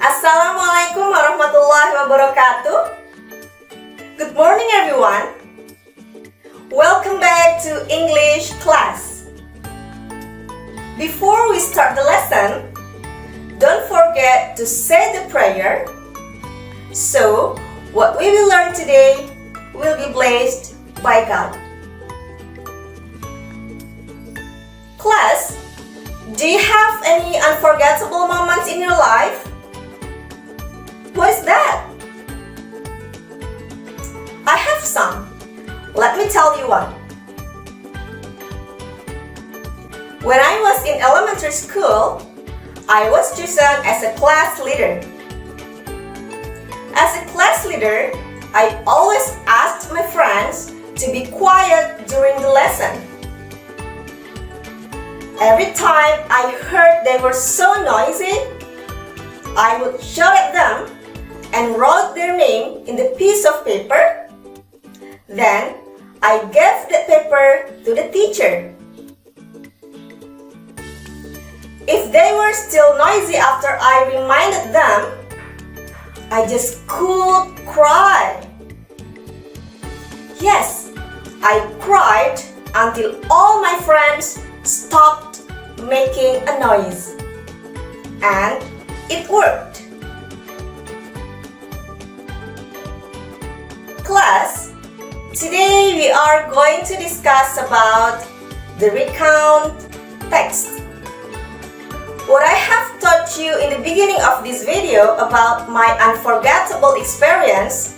Assalamualaikum warahmatullahi wabarakatuh. Good morning everyone. Welcome back to English class. Before we start the lesson, don't forget to say the prayer. So, what we will learn today will be blessed by God. Class, do you have any unforgettable moments in your life? What is that? I have some. Let me tell you one. When I was in elementary school, I was chosen as a class leader. As a class leader, I always asked my friends to be quiet during the lesson. Every time I heard they were so noisy, I would shout at them and wrote their name in the piece of paper. Then, I gave the paper to the teacher. If they were still noisy after I reminded them, I just could cry. Yes, I cried until all my friends stopped making a noise. And it worked. Class, today we are going to discuss about the recount text. What I have taught you in the beginning of this video about my unforgettable experience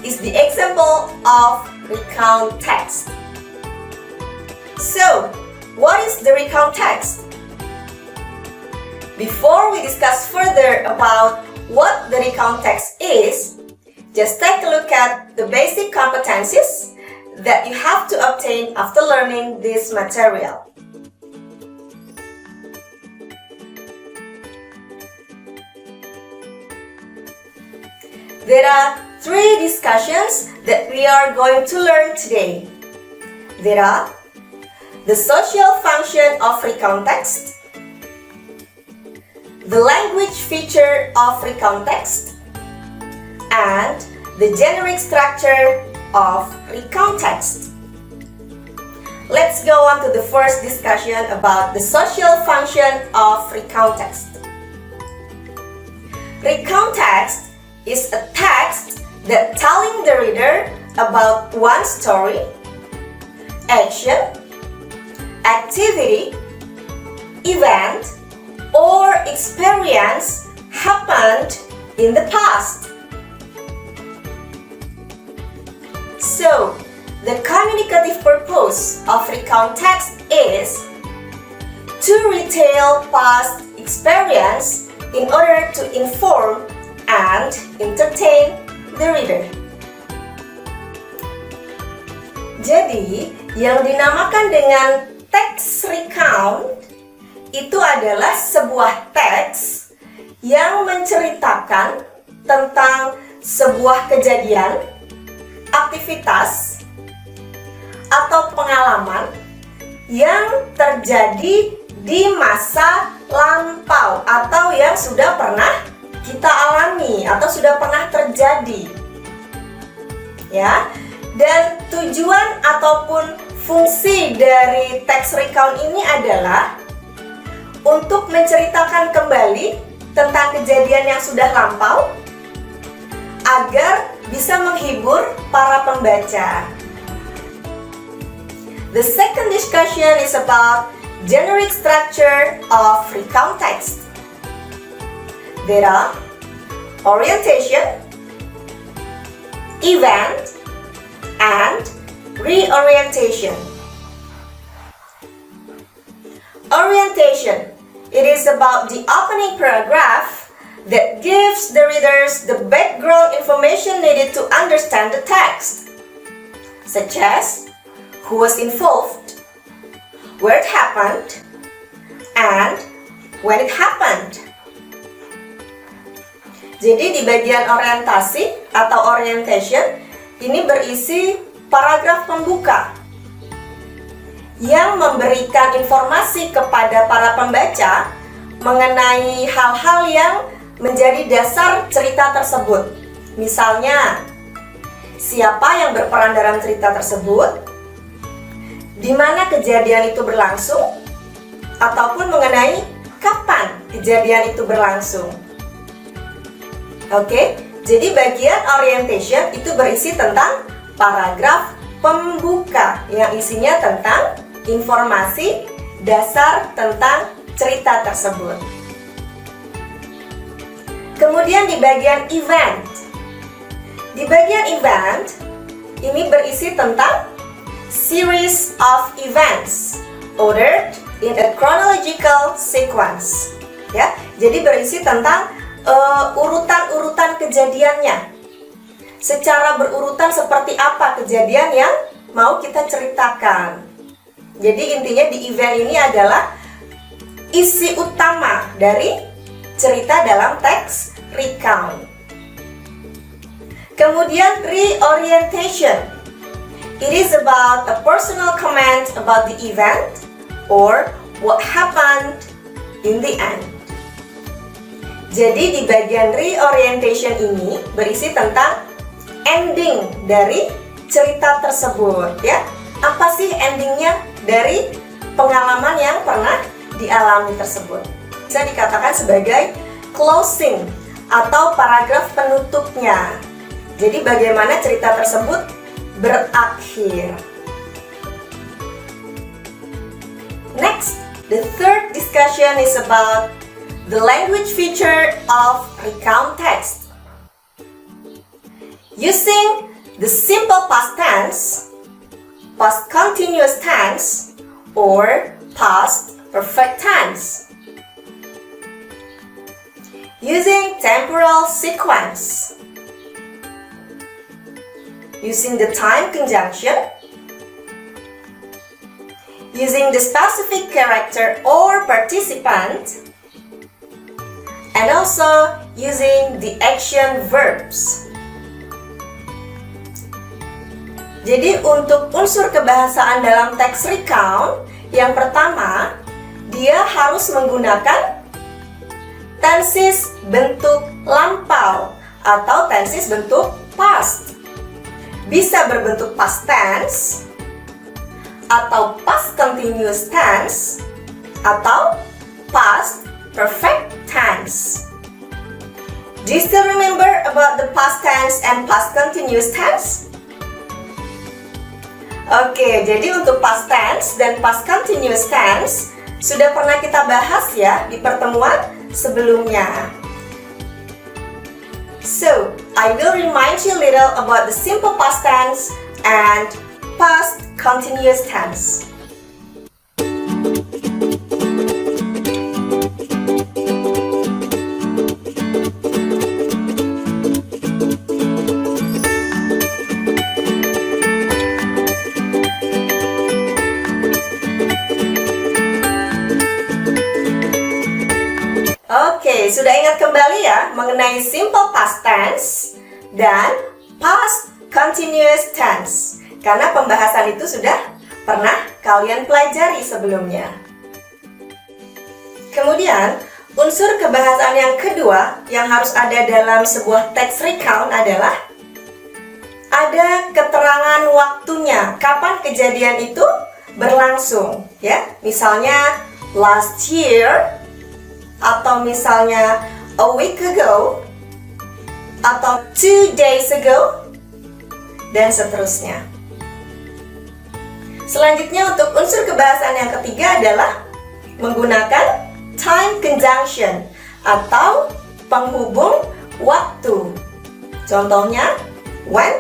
is the example of recount text. So, what is the recount text? Before we discuss further about what the recount text is, just take a look at the basic competencies that you have to obtain after learning this material. There are three discussions that we are going to learn today. There are the social function of recount text, the language feature of recount text, and the generic structure of recount text. Let's go on to the first discussion about the social function of recount text. Recount text is a text that telling the reader about one story, action, activity, event, or experience happened in the past. So, the communicative purpose of recount text is to retell past experience in order to inform and entertain the reader. Jadi, yang dinamakan dengan teks recount itu adalah sebuah teks yang menceritakan tentang sebuah kejadian, aktivitas, atau pengalaman yang terjadi di masa lampau atau yang sudah pernah kita alami atau sudah pernah terjadi. Ya. Dan tujuan ataupun fungsi dari teks recount ini adalah untuk menceritakan kembali tentang kejadian yang sudah lampau agar bisa menghibur para pembaca. The second discussion is about generic structure of recount text. There are orientation, event, and reorientation. Orientation. It is about the opening paragraph that gives the readers the background information needed to understand the text, such as who was involved, where it happened, and when it happened. Jadi di bagian orientasi atau orientation ini berisi paragraf pembuka yang memberikan informasi kepada para pembaca mengenai hal-hal yang menjadi dasar cerita tersebut. Misalnya, siapa yang berperan dalam cerita tersebut, di mana kejadian itu berlangsung, ataupun mengenai kapan kejadian itu berlangsung. Oke, jadi bagian orientation itu berisi tentang paragraf pembuka yang isinya tentang informasi dasar tentang cerita tersebut. Kemudian di bagian event. Di bagian event, ini berisi tentang series of events ordered in a chronological sequence. Ya, jadi berisi tentang urutan-urutan kejadiannya. Secara berurutan seperti apa kejadian yang mau kita ceritakan. Jadi intinya di event ini adalah isi utama dari cerita dalam teks recount. Kemudian reorientation. It is about a personal comment about the event or what happened in the end. Jadi di bagian reorientation ini berisi tentang ending dari cerita tersebut, ya. Apa sih endingnya dari pengalaman yang pernah dialami tersebut? Bisa dikatakan sebagai closing atau paragraf penutupnya. Jadi bagaimana cerita tersebut berakhir. Next, the third discussion is about the language feature of recount text. Using the simple past tense, past continuous tense, or past perfect tense. Using temporal sequence. Using the time conjunction. Using the specific character or participant. And also using the action verbs. Jadi untuk unsur kebahasaan dalam teks recount, yang pertama, dia harus menggunakan tenses bentuk lampau atau tenses bentuk past. Bisa berbentuk past tense, atau past continuous tense, atau past perfect tense. Do you still remember about the past tense and past continuous tense? Oke, jadi untuk past tense dan past continuous tense sudah pernah kita bahas ya di pertemuan sebelumnya. So, I will remind you a little about the simple past tense and past continuous tense. Oke, sudah ingat kembali ya mengenai simple past tense dan past continuous tense. Karena pembahasan itu sudah pernah kalian pelajari sebelumnya. Kemudian, unsur kebahasaan yang kedua yang harus ada dalam sebuah teks recount adalah ada keterangan waktunya, kapan kejadian itu berlangsung, ya. Misalnya last year, atau misalnya a week ago, atau 2 days ago, dan seterusnya. Selanjutnya untuk unsur kebahasaan yang ketiga adalah menggunakan time conjunction atau penghubung waktu. Contohnya when,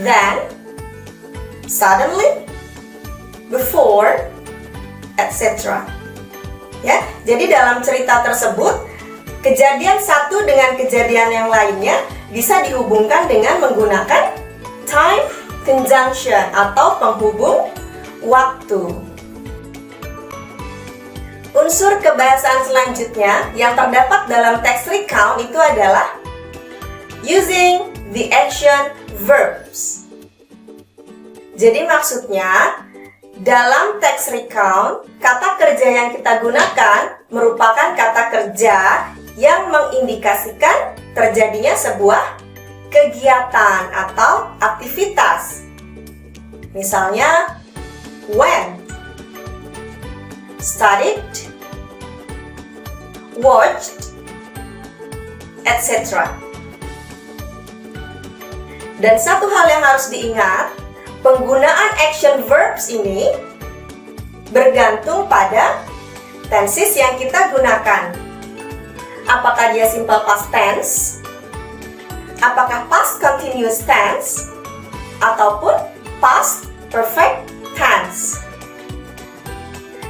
then, suddenly, before, etc. Ya, jadi dalam cerita tersebut kejadian satu dengan kejadian yang lainnya bisa dihubungkan dengan menggunakan time conjunction atau penghubung waktu. Unsur kebahasaan selanjutnya yang terdapat dalam teks recount itu adalah using the action verbs. Jadi maksudnya dalam teks recount, kata kerja yang kita gunakan merupakan kata kerja yang mengindikasikan terjadinya sebuah kegiatan atau aktivitas. Misalnya, went, studied, watched, etc. Dan satu hal yang harus diingat, penggunaan action verbs ini bergantung pada tenses yang kita gunakan. Apakah dia simple past tense, apakah past continuous tense, ataupun past perfect tense.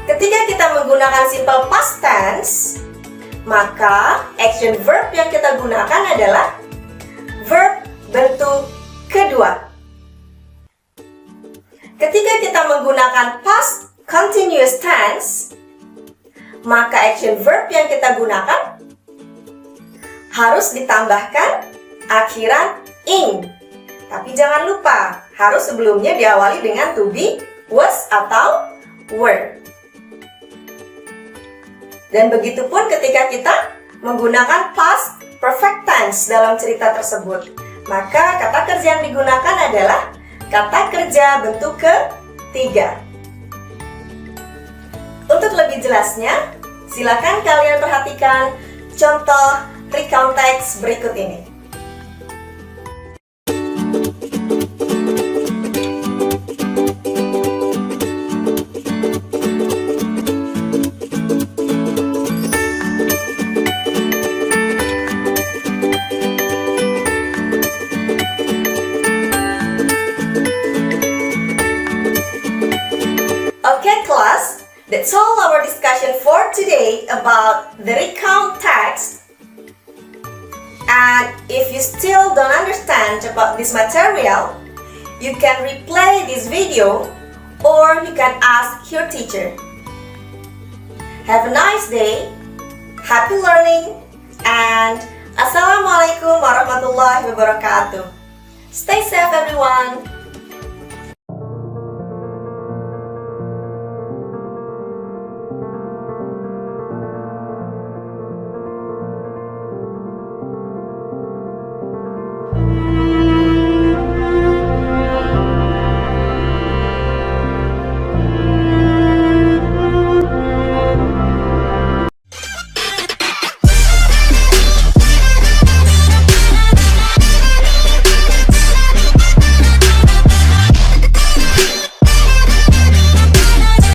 Ketika kita menggunakan simple past tense, maka action verb yang kita gunakan adalah verb bentuk kedua. Ketika kita menggunakan past continuous tense, maka action verb yang kita gunakan harus ditambahkan akhiran ing. Tapi jangan lupa, harus sebelumnya diawali dengan to be, was, atau were. Dan begitu pun ketika kita menggunakan past perfect tense dalam cerita tersebut, maka kata kerja yang digunakan adalah kata kerja bentuk ketiga. Untuk lebih jelasnya, silakan kalian perhatikan contoh recount text berikut ini. Okay, class, that's all our discussion for today about the recount text. And if you still don't understand about this material, you can replay this video or you can ask your teacher. Have a nice day, happy learning, and Assalamualaikum warahmatullahi wabarakatuh. Stay safe everyone.